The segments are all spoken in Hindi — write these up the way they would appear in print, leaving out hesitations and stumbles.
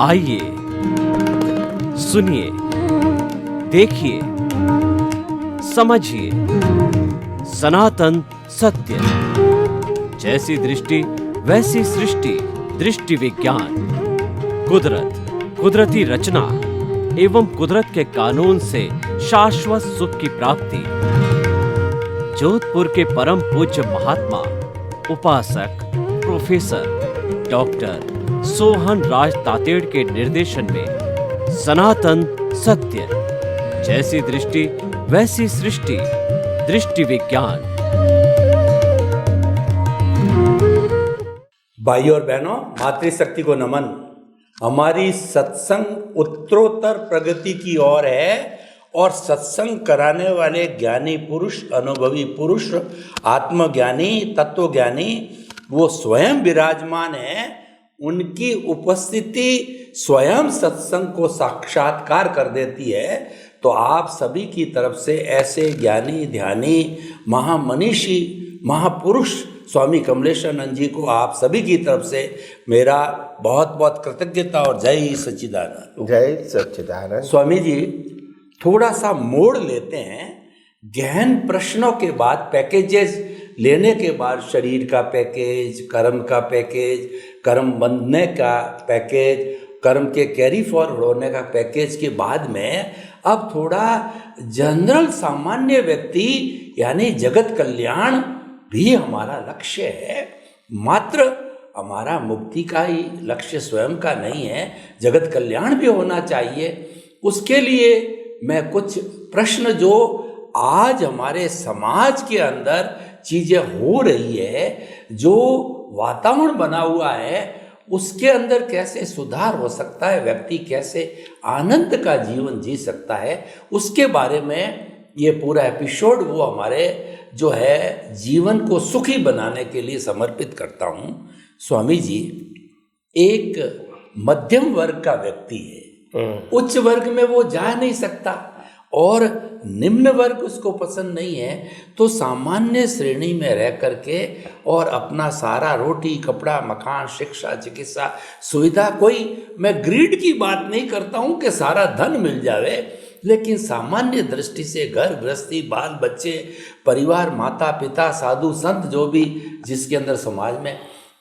आइए, सुनिए, देखिए, समझिए सनातन सत्य। जैसी दृष्टि वैसी सृष्टि, दृष्टि विज्ञान। कुदरत, कुदरती रचना एवं कुदरत के कानून से शाश्वत सुख की प्राप्ति। जोधपुर के परम पूज्य महात्मा उपासक प्रोफेसर डॉक्टर सोहन राज तातेड़ के निर्देशन में सनातन सत्य। जैसी दृष्टि वैसी सृष्टि, दृष्टि विज्ञान। भाइयों और बहनों, मातृशक्ति को नमन। हमारी सत्संग उत्तरोत्तर प्रगति की ओर है और सत्संग कराने वाले ज्ञानी पुरुष, अनुभवी पुरुष, आत्मज्ञानी, तत्वज्ञानी वो स्वयं विराजमान है। उनकी उपस्थिति स्वयं सत्संग को साक्षात्कार कर देती है। तो आप सभी की तरफ से ऐसे ज्ञानी, ध्यानी, महामनीषी, महापुरुष स्वामी कमलेशानंद जी को आप सभी की तरफ से मेरा बहुत बहुत कृतज्ञता और जय सच्चिदानंद। जय सच्चिदानंद। स्वामी जी, थोड़ा सा मोड़ लेते हैं। गहन प्रश्नों के बाद, पैकेजेस लेने के बाद, शरीर का पैकेज, कर्म का पैकेज, कर्म बंधने का पैकेज, कर्म के कैरी फॉरवर्ड होने का पैकेज के बाद में अब थोड़ा जनरल सामान्य व्यक्ति यानी जगत कल्याण भी हमारा लक्ष्य है। मात्र हमारा मुक्ति का ही लक्ष्य स्वयं का नहीं है, जगत कल्याण भी होना चाहिए। उसके लिए मैं कुछ प्रश्न जो आज हमारे समाज के अंदर चीज़ें हो रही है, जो वातावरण बना हुआ है, उसके अंदर कैसे सुधार हो सकता है, व्यक्ति कैसे आनंद का जीवन जी सकता है, उसके बारे में ये पूरा एपिसोड वो हमारे जो है जीवन को सुखी बनाने के लिए समर्पित करता हूँ। स्वामी जी, एक मध्यम वर्ग का व्यक्ति है, उच्च वर्ग में वो जा नहीं सकता और निम्न वर्ग उसको पसंद नहीं है, तो सामान्य श्रेणी में रह करके और अपना सारा रोटी कपड़ा मकान शिक्षा चिकित्सा सुविधा, कोई मैं ग्रीड की बात नहीं करता हूँ कि सारा धन मिल जावे, लेकिन सामान्य दृष्टि से घर गृहस्थी, बाल बच्चे, परिवार, माता पिता, साधु संत, जो भी जिसके अंदर समाज में,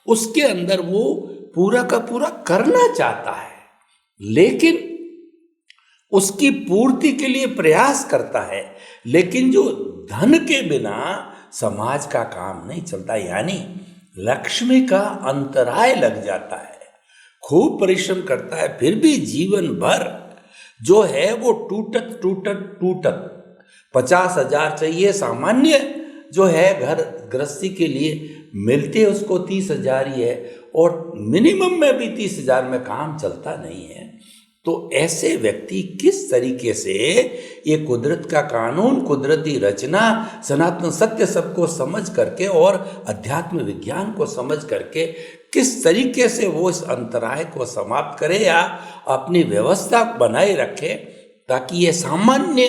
उसके अंदर वो पूरा का पूरा करना चाहता है, लेकिन उसकी पूर्ति के लिए प्रयास करता है। लेकिन जो धन के बिना समाज का काम नहीं चलता, यानी लक्ष्मी का अंतराय लग जाता है। खूब परिश्रम करता है, फिर भी जीवन भर जो है वो टूटत टूटत टूटत। 50,000 चाहिए सामान्य जो है घर गृहस्थी के लिए, मिलते उसको 30,000 ही है, और मिनिमम में भी 30,000 में काम चलता नहीं है। तो ऐसे व्यक्ति किस तरीके से ये कुदरत का कानून, कुदरती रचना, सनातन सत्य सबको समझ करके और अध्यात्म विज्ञान को समझ करके किस तरीके से वो इस अंतराय को समाप्त करे या अपनी व्यवस्था बनाए रखे, ताकि ये सामान्य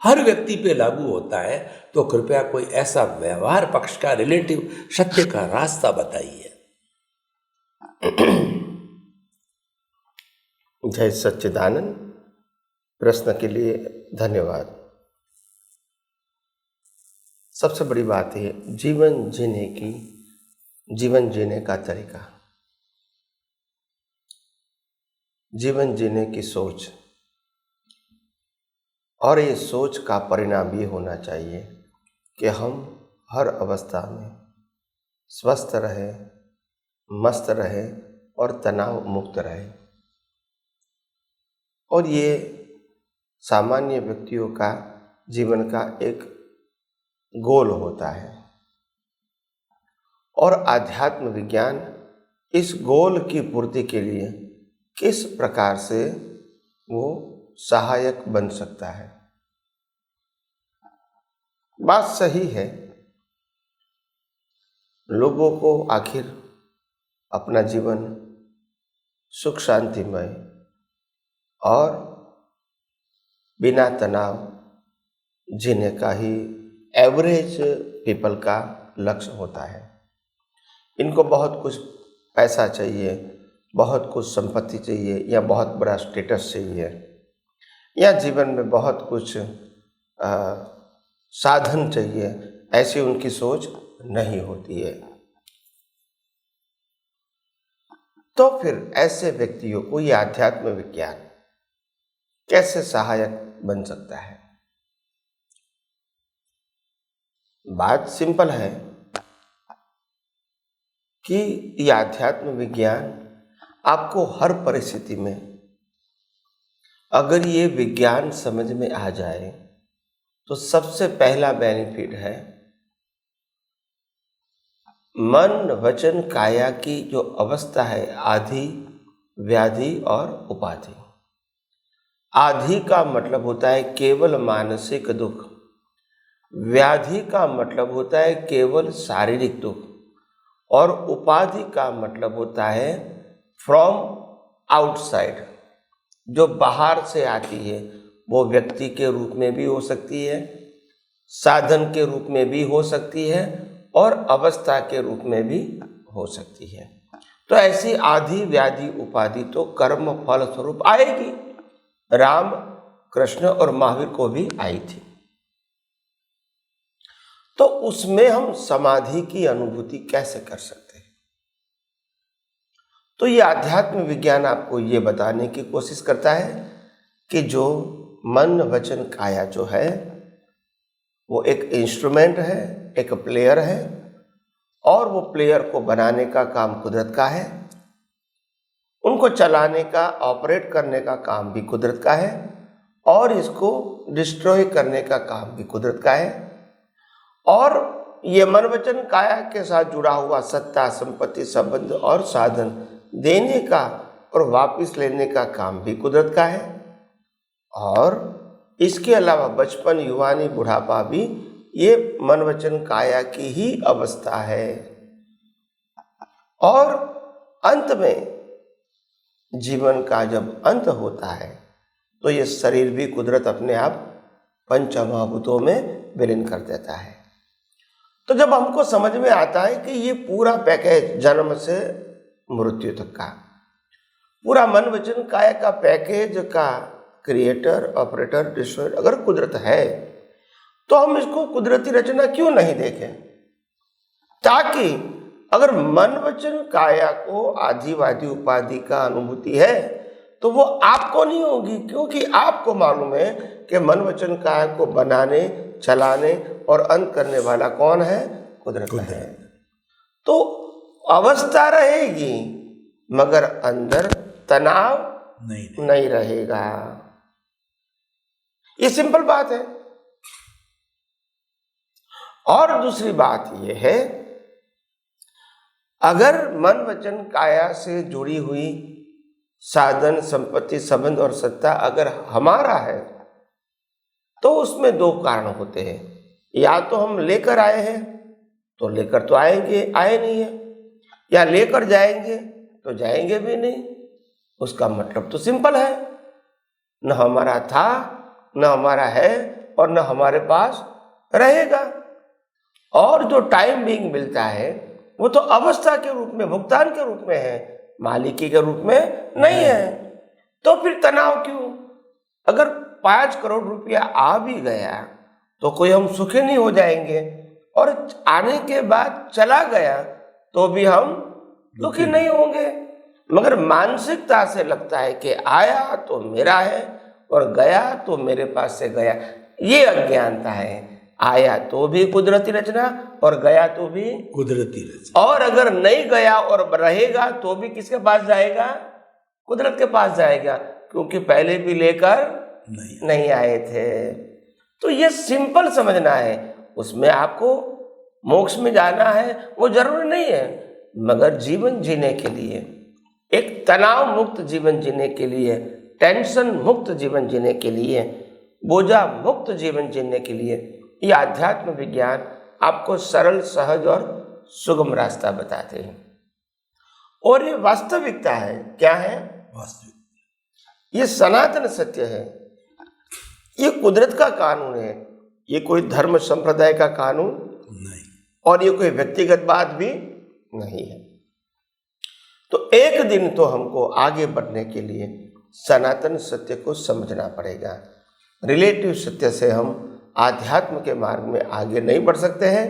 हर व्यक्ति पे लागू होता है। तो कृपया कोई ऐसा व्यवहार पक्ष का, रिलेटिव सत्य का रास्ता बताइए। जय सच्चिदानंद। प्रश्न के लिए धन्यवाद। सबसे बड़ी बात है जीवन जीने का तरीका, जीवन जीने की सोच, और ये सोच का परिणाम ये होना चाहिए कि हम हर अवस्था में स्वस्थ रहे, मस्त रहे और तनाव मुक्त रहे। और ये सामान्य व्यक्तियों का जीवन का एक गोल होता है, और आध्यात्म विज्ञान इस गोल की पूर्ति के लिए किस प्रकार से वो सहायक बन सकता है। बात सही है, लोगों को आखिर अपना जीवन सुख शांतिमय और बिना तनाव जीने का ही एवरेज पीपल का लक्ष्य होता है। इनको बहुत कुछ पैसा चाहिए, बहुत कुछ संपत्ति चाहिए या बहुत बड़ा स्टेटस चाहिए या जीवन में बहुत कुछ साधन चाहिए, ऐसी उनकी सोच नहीं होती है। तो फिर ऐसे व्यक्तियों को यह आध्यात्म विज्ञान कैसे सहायक बन सकता है? बात सिंपल है कि यह आध्यात्म विज्ञान आपको हर परिस्थिति में, अगर ये विज्ञान समझ में आ जाए तो सबसे पहला बेनिफिट है मन वचन काया की जो अवस्था है, आधि व्याधि और उपाधि। आधि का मतलब होता है केवल मानसिक दुख, व्याधि का मतलब होता है केवल शारीरिक दुख, और उपाधि का मतलब होता है फ्रॉम आउटसाइड, जो बाहर से आती है। वो व्यक्ति के रूप में भी हो सकती है, साधन के रूप में भी हो सकती है और अवस्था के रूप में भी हो सकती है। तो ऐसी आधि व्याधि उपाधि तो कर्म फल स्वरूप आएगी। राम कृष्ण और महावीर को भी आई थी। तो उसमें हम समाधि की अनुभूति कैसे कर सकते हैं? तो ये आध्यात्म विज्ञान आपको ये बताने की कोशिश करता है कि जो मन वचन काया जो है वो एक इंस्ट्रूमेंट है, एक प्लेयर है, और वो प्लेयर को बनाने का काम कुदरत का है, उनको चलाने का, ऑपरेट करने का काम भी कुदरत का है, और इसको डिस्ट्रॉय करने का काम भी कुदरत का है। और ये मन वचन काया के साथ जुड़ा हुआ सत्ता, संपत्ति, संबंध और साधन देने का और वापस लेने का काम भी कुदरत का है। और इसके अलावा बचपन, युवानी, बुढ़ापा भी ये मन वचन काया की ही अवस्था है। और अंत में जीवन का जब अंत होता है तो ये शरीर भी कुदरत अपने आप पंचमहाभूतों में विलीन कर देता है। तो जब हमको समझ में आता है कि ये पूरा पैकेज जन्म से मृत्यु तक का पूरा मन वचन काया का पैकेज का क्रिएटर, ऑपरेटर, डिस्ट्रॉयर अगर कुदरत है, तो हम इसको कुदरती रचना क्यों नहीं देखें? ताकि अगर मन वचन काया को आधिवादी उपाधि का अनुभूति है तो वो आपको नहीं होगी, क्योंकि आपको मालूम है कि मन वचन काया को बनाने, चलाने और अंत करने वाला कौन है? कुदरत है। तो अवस्था रहेगी मगर अंदर तनाव नहीं रहेगा। ये सिंपल बात है। और दूसरी बात यह है, अगर मन वचन काया से जुड़ी हुई साधन, संपत्ति, संबंध और सत्ता अगर हमारा है तो उसमें दो कारण होते हैं। या तो हम लेकर आए हैं तो लेकर तो आए नहीं है, या लेकर जाएंगे तो जाएंगे भी नहीं। उसका मतलब तो सिंपल है, न हमारा था, न हमारा है और न हमारे पास रहेगा। और जो टाइम बीइंग मिलता है वो तो अवस्था के रूप में, भुगतान के रूप में है, मालिकी के रूप में नहीं है। तो फिर तनाव क्यों? अगर 5 करोड़ रुपया आ भी गया तो कोई हम सुखी नहीं हो जाएंगे, और आने के बाद चला गया तो भी हम दुखी नहीं होंगे। मगर मानसिकता से लगता है कि आया तो मेरा है और गया तो मेरे पास से गया। ये अज्ञानता है। आया तो भी कुदरती रचना और गया तो भी कुदरती रचना। और अगर नहीं गया और रहेगा तो भी किसके पास जाएगा? कुदरत के पास जाएगा, क्योंकि पहले भी लेकर नहीं आए थे। तो ये सिंपल समझना है। उसमें आपको मोक्ष में जाना है वो जरूरी नहीं है, मगर जीवन जीने के लिए, एक तनाव मुक्त जीवन जीने के लिए, टेंशन मुक्त जीवन जीने के लिए, बोझा मुक्त जीवन जीने के लिए ये आध्यात्म विज्ञान आपको सरल, सहज और सुगम रास्ता बताते हैं। और ये वास्तविकता है। क्या है? वास्तविक। ये सनातन सत्य है। ये कुदरत का कानून है। ये कोई धर्म संप्रदाय का कानून नहीं, और ये कोई व्यक्तिगत बात भी नहीं है। तो एक दिन तो हमको आगे बढ़ने के लिए सनातन सत्य को समझना पड़ेगा। रिलेटिव सत्य से हम आध्यात्म के मार्ग में आगे नहीं बढ़ सकते हैं।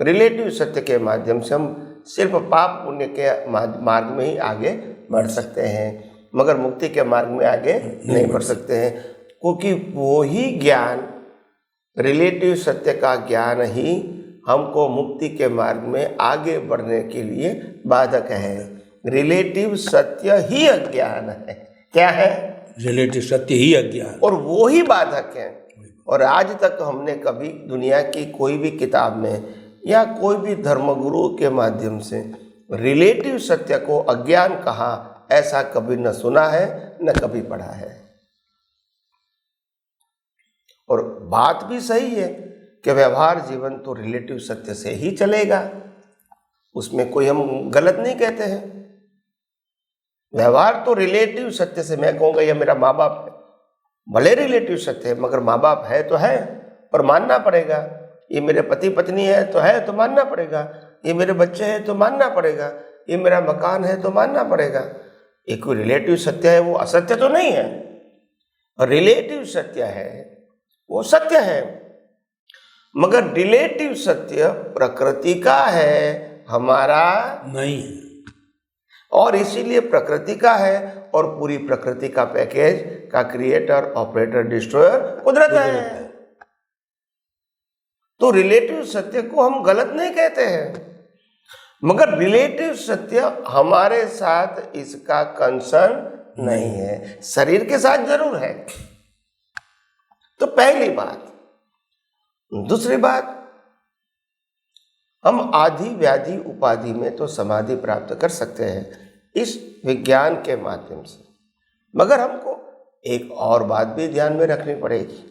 रिलेटिव सत्य के माध्यम से हम सिर्फ पाप पुण्य के मार्ग में ही आगे बढ़ सकते हैं, मगर मुक्ति के मार्ग में आगे नहीं बढ़ सकते हैं, क्योंकि वो ही ज्ञान, रिलेटिव सत्य का ज्ञान ही हमको मुक्ति के मार्ग में आगे बढ़ने के लिए बाधक है। रिलेटिव सत्य ही अज्ञान है। क्या है? रिलेटिव सत्य ही अज्ञान, और वो ही बाधक है। और आज तक हमने कभी दुनिया की कोई भी किताब में या कोई भी धर्मगुरु के माध्यम से रिलेटिव सत्य को अज्ञान कहा, ऐसा कभी न सुना है न कभी पढ़ा है। और बात भी सही है कि व्यवहार जीवन तो रिलेटिव सत्य से ही चलेगा, उसमें कोई हम गलत नहीं कहते हैं। व्यवहार तो रिलेटिव सत्य से, मैं कहूँगा ये मेरा माँ बाप है, भले रिलेटिव सत्य है मगर माँ बाप है तो है और मानना पड़ेगा। ये मेरे पति पत्नी है तो मानना पड़ेगा। ये मेरे बच्चे हैं तो मानना पड़ेगा। ये मेरा मकान है तो मानना पड़ेगा। ये कोई रिलेटिव सत्य है, वो असत्य तो नहीं है। और रिलेटिव सत्य है वो सत्य है, मगर रिलेटिव सत्य प्रकृति का है, हमारा नहीं है। और इसीलिए प्रकृति का है, और पूरी प्रकृति का पैकेज का क्रिएटर, ऑपरेटर, डिस्ट्रॉयर कुदरत है। तो रिलेटिव सत्य को हम गलत नहीं कहते हैं, मगर रिलेटिव सत्य हमारे साथ इसका कंसर्न नहीं है, शरीर के साथ जरूर है। तो पहली बात। दूसरी बात, हम आदि व्याधि उपाधि में तो समाधि प्राप्त कर सकते हैं इस विज्ञान के माध्यम से, मगर हमको एक और बात भी ध्यान में रखनी पड़ेगी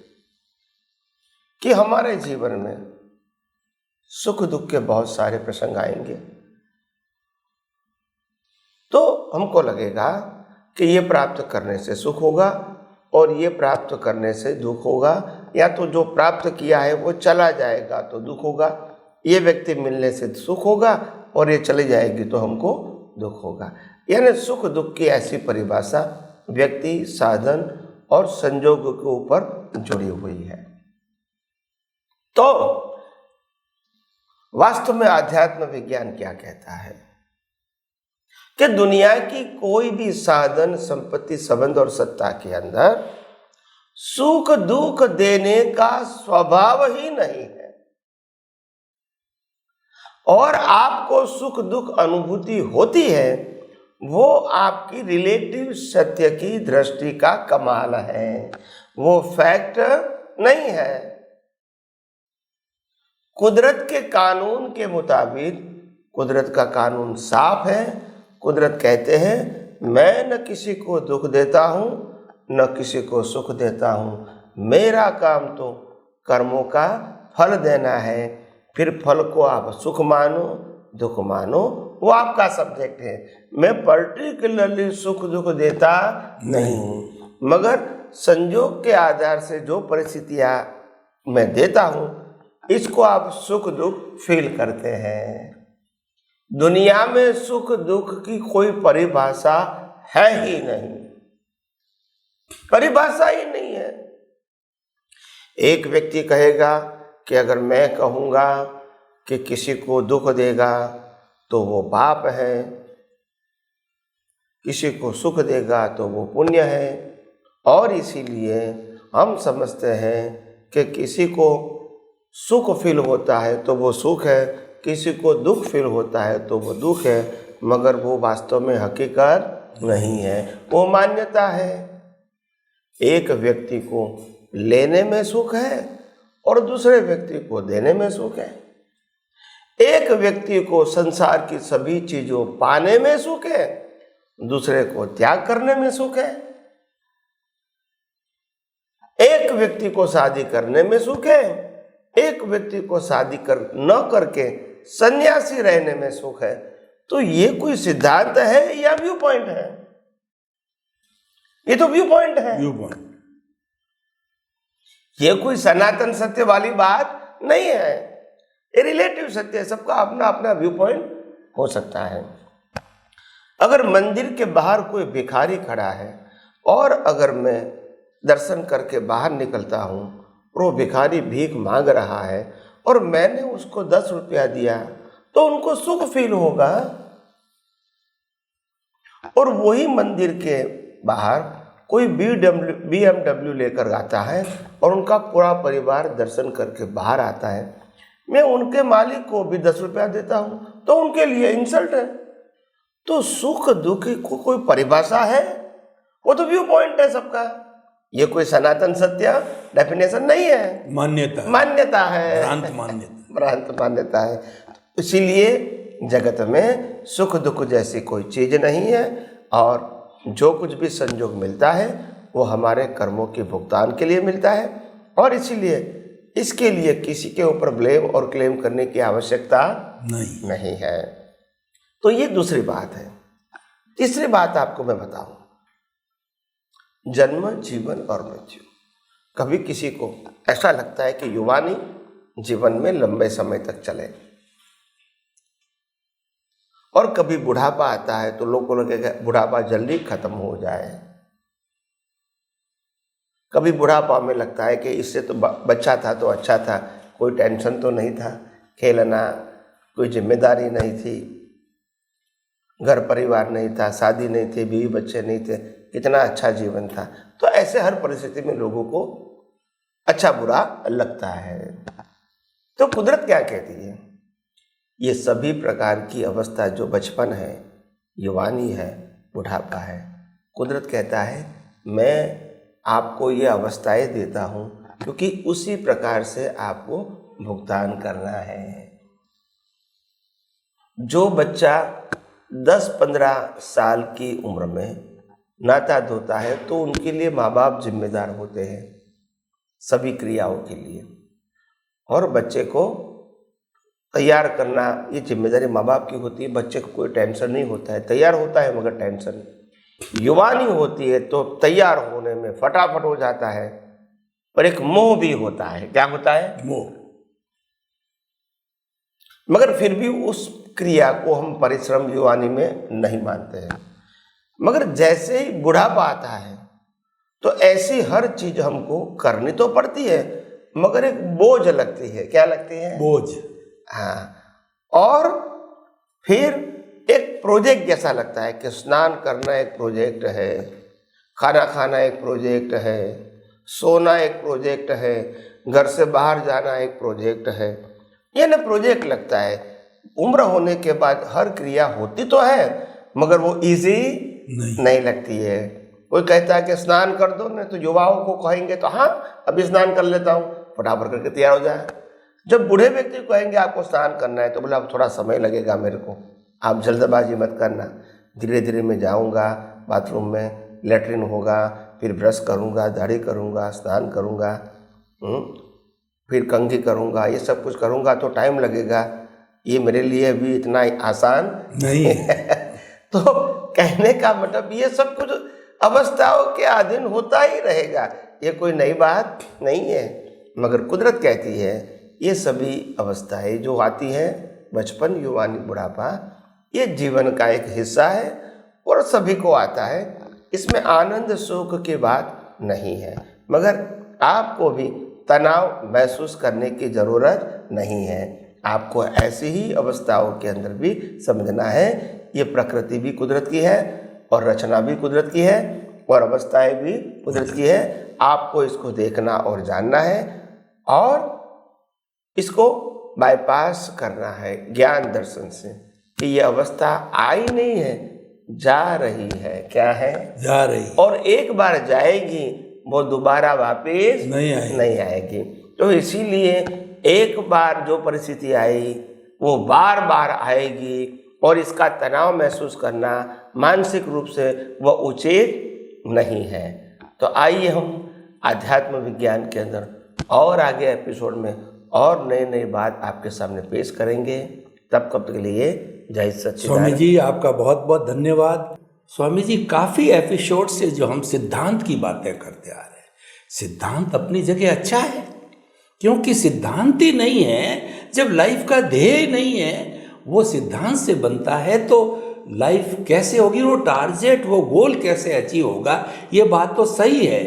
कि हमारे जीवन में सुख दुख के बहुत सारे प्रसंग आएंगे। तो हमको लगेगा कि ये प्राप्त करने से सुख होगा और ये प्राप्त करने से दुख होगा, या तो जो प्राप्त किया है वो चला जाएगा तो दुख होगा, ये व्यक्ति मिलने से सुख होगा और ये चली जाएगी तो हमको दुख होगा। यानी सुख दुख की ऐसी परिभाषा व्यक्ति, साधन और संजोग के ऊपर जुड़ी हुई है। तो वास्तव में आध्यात्म विज्ञान क्या कहता है कि दुनिया की कोई भी साधन, संपत्ति, संबंध और सत्ता के अंदर सुख दुख देने का स्वभाव ही नहीं है, और आपको सुख दुख अनुभूति होती है वो आपकी रिलेटिव सत्य की दृष्टि का कमाल है, वो फैक्ट नहीं है। कुदरत के कानून के मुताबिक, कुदरत का कानून साफ है। कुदरत कहते हैं मैं न किसी को दुख देता हूँ न किसी को सुख देता हूँ, मेरा काम तो कर्मों का फल देना है, फिर फल को आप सुख मानो दुख मानो वो आपका सब्जेक्ट है। मैं पर्टिकुलरली सुख दुख देता नहीं हूँ, मगर संजोग के आधार से जो परिस्थितियाँ मैं देता हूँ इसको आप सुख दुख फील करते हैं। दुनिया में सुख दुख की कोई परिभाषा है ही नहीं, परिभाषा ही नहीं है। एक व्यक्ति कहेगा कि अगर मैं कहूँगा कि किसी को दुख देगा तो वो पाप है, किसी को सुख देगा तो वो पुण्य है, और इसीलिए हम समझते हैं कि किसी को सुख फील होता है तो वो सुख है, किसी को दुख फील होता है तो वो दुख है, मगर वो वास्तव में हकीकत नहीं है, वो मान्यता है। एक व्यक्ति को लेने में सुख है और दूसरे व्यक्ति को देने में सुख है। एक व्यक्ति को संसार की सभी चीजों पाने में सुख है, दूसरे को त्याग करने में सुख है। एक व्यक्ति को शादी करने में सुख है, एक व्यक्ति को शादी न करके सन्यासी रहने में सुख है। तो ये कोई सिद्धांत है या व्यू पॉइंट है? ये तो व्यू पॉइंट है। व्यू पॉइंट, ये कोई सनातन सत्य वाली बात नहीं है, ये रिलेटिव सत्य है। सबका अपना अपना व्यू पॉइंट हो सकता है। अगर मंदिर के बाहर कोई भिखारी खड़ा है और अगर मैं दर्शन करके बाहर निकलता हूँ और वो भिखारी भीख मांग रहा है और मैंने उसको 10 रुपया दिया तो उनको सुख फील होगा। और वही मंदिर के बाहर कोई BMW लेकर आता है और उनका पूरा परिवार दर्शन करके बाहर आता है, मैं उनके मालिक को भी 10 रुपया देता हूँ तो उनके लिए इंसल्ट है। तो सुख दुख को कोई परिभाषा है? वो तो व्यू पॉइंट है सबका। ये कोई सनातन सत्य डेफिनेशन नहीं है, मान्यता है, भ्रांत मान्यता है। इसीलिए जगत में सुख दुख जैसी कोई चीज नहीं है और जो कुछ भी संयोग मिलता है वो हमारे कर्मों के भुगतान के लिए मिलता है और इसीलिए इसके लिए किसी के ऊपर ब्लेम और क्लेम करने की आवश्यकता नहीं है। तो ये दूसरी बात है। तीसरी बात आपको मैं बताऊं, जन्म जीवन और मृत्यु। कभी किसी को ऐसा लगता है कि युवानी जीवन में लंबे समय तक चले और कभी बुढ़ापा आता है तो लोगों को लगेगा बुढ़ापा जल्दी खत्म हो जाए। कभी बुढ़ापा में लगता है कि इससे तो बच्चा था तो अच्छा था, कोई टेंशन तो नहीं था, खेलना, कोई जिम्मेदारी नहीं थी, घर परिवार नहीं था, शादी नहीं थी, बीवी बच्चे नहीं थे, कितना अच्छा जीवन था। तो ऐसे हर परिस्थिति में लोगों को अच्छा बुरा लगता है। तो कुदरत क्या कहती है? ये सभी प्रकार की अवस्था जो बचपन है, युवानी है, बुढ़ापा है, कुदरत कहता है मैं आपको ये अवस्थाएं देता हूँ क्योंकि उसी प्रकार से आपको भुगतान करना है। जो बच्चा 10-15 साल की उम्र में नाता धोता है तो उनके लिए माँ बाप जिम्मेदार होते हैं सभी क्रियाओं के लिए, और बच्चे को तैयार करना ये जिम्मेदारी माँ बाप की होती है। बच्चे को कोई टेंशन नहीं होता है, तैयार होता है मगर टेंशन। युवानी होती है तो तैयार होने में फटाफट हो जाता है, पर एक मोह भी होता है। क्या होता है? मोह। मगर फिर भी उस क्रिया को हम परिश्रम युवानी में नहीं मानते हैं। मगर जैसे ही बुढ़ापा आता है तो ऐसी हर चीज हमको करनी तो पड़ती है मगर एक बोझ लगती है। क्या लगती है? बोझ। हाँ। और फिर एक प्रोजेक्ट जैसा लगता है कि स्नान करना एक प्रोजेक्ट है, खाना खाना एक प्रोजेक्ट है, सोना एक प्रोजेक्ट है, घर से बाहर जाना एक प्रोजेक्ट है। ये ना प्रोजेक्ट लगता है। उम्र होने के बाद हर क्रिया होती तो है मगर वो इजी नहीं लगती है। कोई कहता है कि स्नान कर दो, नहीं तो युवाओं को कहेंगे तो हाँ अभी स्नान कर लेता हूँ, फटाफट करके तैयार हो जाए। जब बूढ़े व्यक्ति को कहेंगे आपको स्नान करना है तो बोला अब थोड़ा समय लगेगा मेरे को, आप जल्दबाजी मत करना, धीरे धीरे मैं जाऊँगा, बाथरूम में लेटरिन होगा, फिर ब्रश करूँगा, दाढ़ी करूँगा, स्नान करूँगा, फिर कंघी करूँगा, ये सब कुछ करूँगा तो टाइम लगेगा। ये मेरे लिए भी इतना आसान नहीं है। तो कहने का मतलब ये सब कुछ अवस्थाओं के अधीन होता ही रहेगा, ये कोई नई बात नहीं है। मगर कुदरत कहती है ये सभी अवस्थाएं जो आती हैं, बचपन, युवानी, बुढ़ापा, ये जीवन का एक हिस्सा है और सभी को आता है। इसमें आनंद सुख की बात नहीं है, मगर आपको भी तनाव महसूस करने की ज़रूरत नहीं है। आपको ऐसी ही अवस्थाओं के अंदर भी समझना है ये प्रकृति भी कुदरत की है और रचना भी कुदरत की है और अवस्थाएं भी कुदरत की है। आपको इसको देखना और जानना है और इसको बाईपास करना है ज्ञान दर्शन से कि ये अवस्था आई नहीं है, जा रही है। क्या है? जा रही। और एक बार जाएगी, वो दोबारा वापस नहीं आएगी। तो इसीलिए एक बार जो परिस्थिति आई वो बार बार आएगी और इसका तनाव महसूस करना मानसिक रूप से वह उचित नहीं है। तो आइए हम आध्यात्म विज्ञान के अंदर और आगे एपिसोड में और नई बात आपके सामने पेश करेंगे। तब कब के लिए जय सच्चिदानंद। स्वामी जी आपका बहुत बहुत धन्यवाद। स्वामी जी काफ़ी एपिसोड से जो हम सिद्धांत की बातें करते आ रहे हैं, सिद्धांत अपनी जगह अच्छा है, क्योंकि सिद्धांत ही नहीं है, जब लाइफ का ध्येय नहीं है, वो सिद्धांत से बनता है तो लाइफ कैसे होगी, वो टारगेट, वो गोल कैसे अचीव होगा, ये बात तो सही है,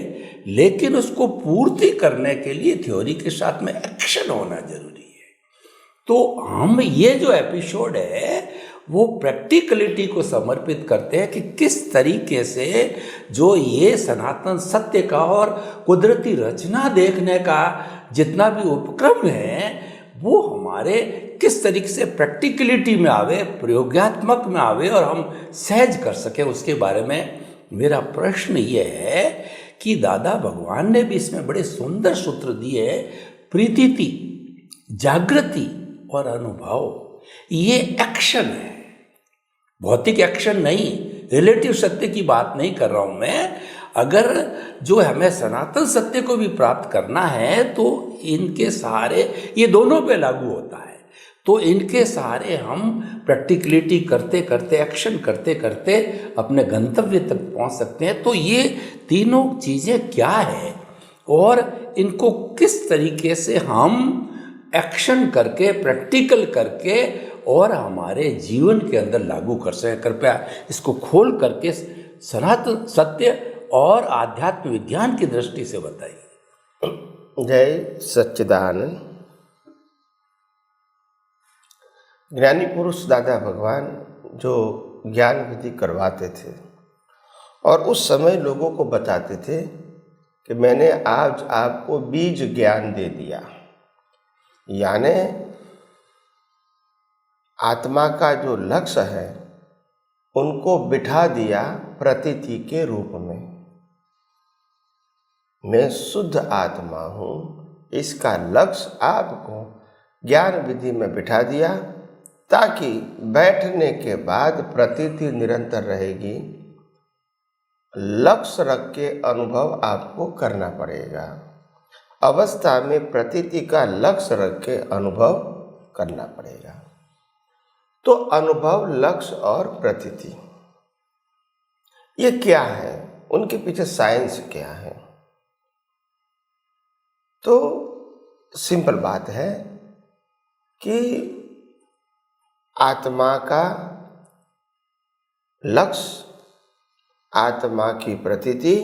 लेकिन उसको पूर्ति करने के लिए थ्योरी के साथ में एक्शन होना जरूरी है। तो हम ये जो एपिसोड है वो प्रैक्टिकलिटी को समर्पित करते हैं कि किस तरीके से जो ये सनातन सत्य का और कुदरती रचना देखने का जितना भी उपक्रम है वो हमारे किस तरीके से प्रैक्टिकलिटी में आवे, प्रयोगात्मक में आवे और हम सहज कर सकें, उसके बारे में मेरा प्रश्न ये है कि दादा भगवान ने भी इसमें बड़े सुंदर सूत्र दिए। प्रीतिति, जागृति और अनुभव, ये एक्शन है, भौतिक एक्शन नहीं, रिलेटिव सत्य की बात नहीं कर रहा हूं मैं। अगर जो हमें सनातन सत्य को भी प्राप्त करना है तो इनके सहारे, ये दोनों पे लागू होता है, तो इनके सहारे हम प्रैक्टिकलिटी करते करते, एक्शन करते करते अपने गंतव्य तक पहुंच सकते हैं। तो ये तीनों चीज़ें क्या है और इनको किस तरीके से हम एक्शन करके, प्रैक्टिकल करके और हमारे जीवन के अंदर लागू कर सकें, कृपया इसको खोल करके सनातन सत्य और आध्यात्म विज्ञान की दृष्टि से बताइए। जय सच्चिदानंद। ज्ञानी पुरुष दादा भगवान जो ज्ञान विधि करवाते थे और उस समय लोगों को बताते थे कि मैंने आज आपको बीज ज्ञान दे दिया, यानी आत्मा का जो लक्ष्य है उनको बिठा दिया प्रतीति के रूप में। मैं शुद्ध आत्मा हूँ, इसका लक्ष्य आपको ज्ञान विधि में बिठा दिया ताकि बैठने के बाद प्रतीति निरंतर रहेगी। लक्ष्य रख के अनुभव आपको करना पड़ेगा। अवस्था में प्रतीति का लक्ष्य रख के अनुभव करना पड़ेगा। तो अनुभव, लक्ष्य और प्रतीति ये क्या है, उनके पीछे साइंस क्या है? तो सिंपल बात है कि आत्मा का लक्ष्य, आत्मा की प्रतीति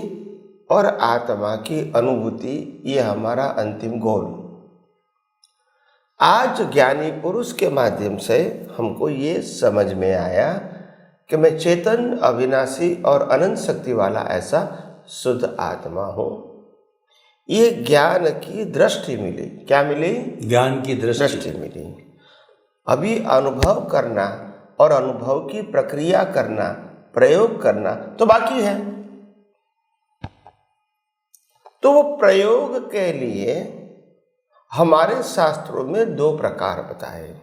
और आत्मा की अनुभूति, ये हमारा अंतिम गोल। आज ज्ञानी पुरुष के माध्यम से हमको ये समझ में आया कि मैं चेतन, अविनाशी और अनंत शक्ति वाला ऐसा शुद्ध आत्मा हूँ। ये ज्ञान की दृष्टि मिली। क्या मिली? ज्ञान की दृष्टि मिली। अभी अनुभव करना और अनुभव की प्रक्रिया करना, प्रयोग करना तो बाकी है। तो वो प्रयोग के लिए हमारे शास्त्रों में दो प्रकार बताए।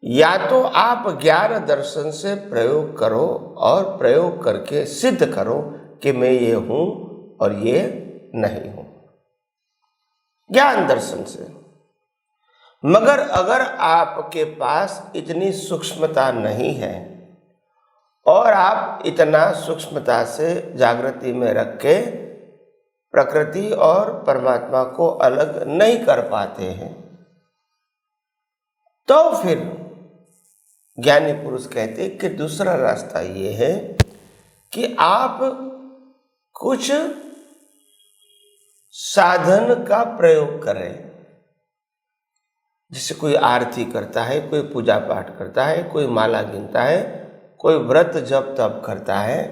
या तो आप ज्ञान दर्शन से प्रयोग करो और प्रयोग करके सिद्ध करो कि मैं ये हूं और ये नहीं हूं, ज्ञान दर्शन से। मगर अगर आपके पास इतनी सूक्ष्मता नहीं है और आप इतना सूक्ष्मता से जागृति में रख के प्रकृति और परमात्मा को अलग नहीं कर पाते हैं, तो फिर ज्ञानी पुरुष कहते हैं कि दूसरा रास्ता ये है कि आप कुछ साधन का प्रयोग करें। जैसे कोई आरती करता है, कोई पूजा पाठ करता है, कोई माला गिनता है, कोई व्रत जप तप करता है,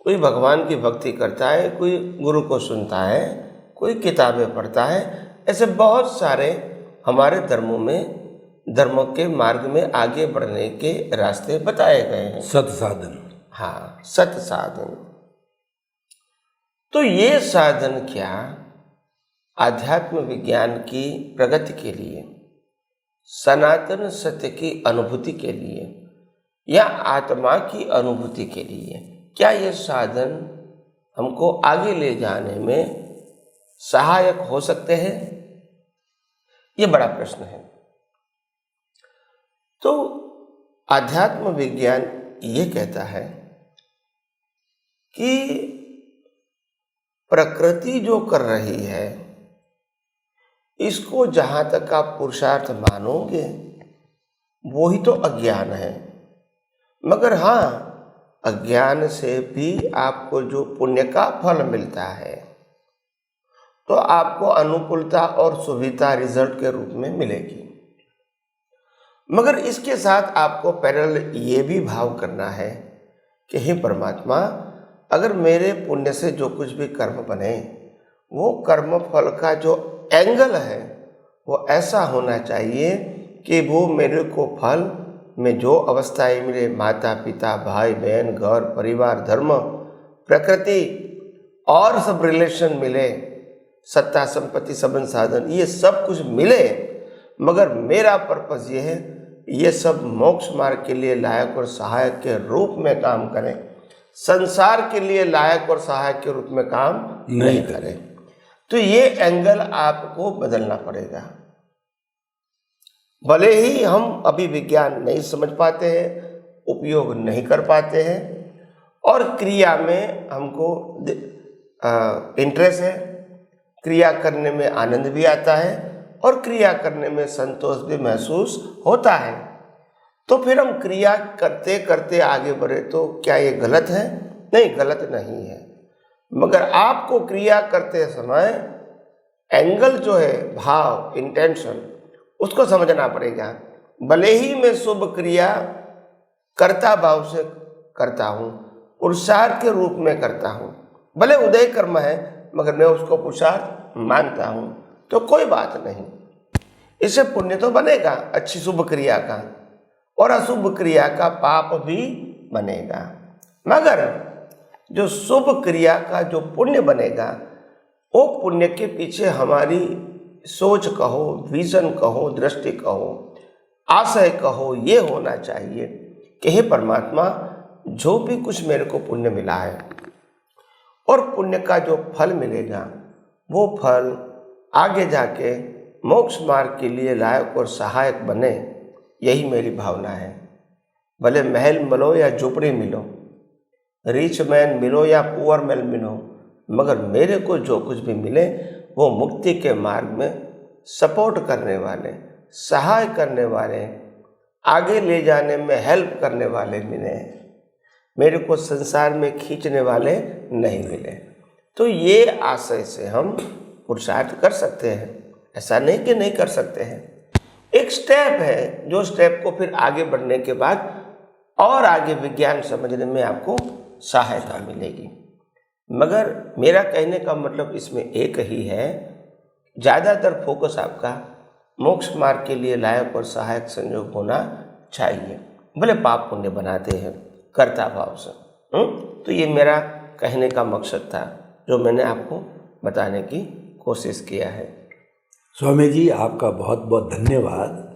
कोई भगवान की भक्ति करता है, कोई गुरु को सुनता है, कोई किताबें पढ़ता है। ऐसे बहुत सारे हमारे धर्मों के मार्ग में आगे बढ़ने के रास्ते बताए गए हैं। सत साधन। हाँ, सत साधन। तो ये साधन क्या आध्यात्म विज्ञान की प्रगति के लिए, सनातन सत्य की अनुभूति के लिए या आत्मा की अनुभूति के लिए, क्या ये साधन हमको आगे ले जाने में सहायक हो सकते हैं? ये बड़ा प्रश्न है। तो आध्यात्म विज्ञान ये कहता है कि प्रकृति जो कर रही है इसको जहां तक आप पुरुषार्थ मानोगे वो ही तो अज्ञान है। मगर हाँ, अज्ञान से भी आपको जो पुण्य का फल मिलता है तो आपको अनुकूलता और सुविधा रिजल्ट के रूप में मिलेगी। मगर इसके साथ आपको पैरेलल ये भी भाव करना है कि हे परमात्मा, अगर मेरे पुण्य से जो कुछ भी कर्म बने वो कर्म फल का जो एंगल है वो ऐसा होना चाहिए कि वो मेरे को फल में जो अवस्थाएं मिले, माता पिता भाई बहन घर परिवार धर्म प्रकृति और सब रिलेशन मिले, सत्ता संपत्ति संबंध साधन ये सब कुछ मिले, मगर मेरा पर्पस ये है ये सब मोक्ष मार्ग के लिए लायक और सहायक के रूप में काम करें, संसार के लिए लायक और सहायक के रूप में काम नहीं करें। तो ये एंगल आपको बदलना पड़ेगा। भले ही हम अभी विज्ञान नहीं समझ पाते हैं, उपयोग नहीं कर पाते हैं और क्रिया में हमको इंटरेस्ट है, क्रिया करने में आनंद भी आता है और क्रिया करने में संतोष भी महसूस होता है, तो फिर हम क्रिया करते करते आगे बढ़े तो क्या ये गलत है? नहीं, गलत नहीं है। मगर आपको क्रिया करते समय एंगल जो है, भाव, इंटेंशन, उसको समझना पड़ेगा। भले ही मैं शुभ क्रिया कर्ता भाव से करता हूँ, पुरुषार्थ के रूप में करता हूँ, भले उदय कर्म है मगर मैं उसको पुरुषार्थ मानता हूँ, तो कोई बात नहीं, इससे पुण्य तो बनेगा अच्छी शुभ क्रिया का, और अशुभ क्रिया का पाप भी बनेगा। मगर जो शुभ क्रिया का जो पुण्य बनेगा वो पुण्य के पीछे हमारी सोच कहो, विजन कहो, दृष्टि कहो, आशय कहो, ये होना चाहिए कि हे परमात्मा, जो भी कुछ मेरे को पुण्य मिला है और पुण्य का जो फल मिलेगा वो फल आगे जाके मोक्ष मार्ग के लिए लायक और सहायक बने, यही मेरी भावना है। भले महल मिलो या झोपड़ी मिलो, रिच मैन मिलो या पुअर मैन मिलो, मगर मेरे को जो कुछ भी मिले वो मुक्ति के मार्ग में सपोर्ट करने वाले, सहाय करने वाले, आगे ले जाने में हेल्प करने वाले मिले, मेरे को संसार में खींचने वाले नहीं मिले। तो ये आशय से हम पुरुषार्थ कर सकते हैं, ऐसा नहीं कि नहीं कर सकते हैं। एक स्टेप है जो स्टेप को फिर आगे बढ़ने के बाद और आगे विज्ञान समझने में आपको सहायता मिलेगी। मगर मेरा कहने का मतलब इसमें एक ही है, ज़्यादातर फोकस आपका मोक्ष मार्ग के लिए लायक और सहायक संयोग होना चाहिए, भले पाप पुण्य बनाते हैं कर्ता भाव से। तो ये मेरा कहने का मकसद था जो मैंने आपको बताने की कोशिश किया है। स्वामी जी, आपका बहुत बहुत धन्यवाद।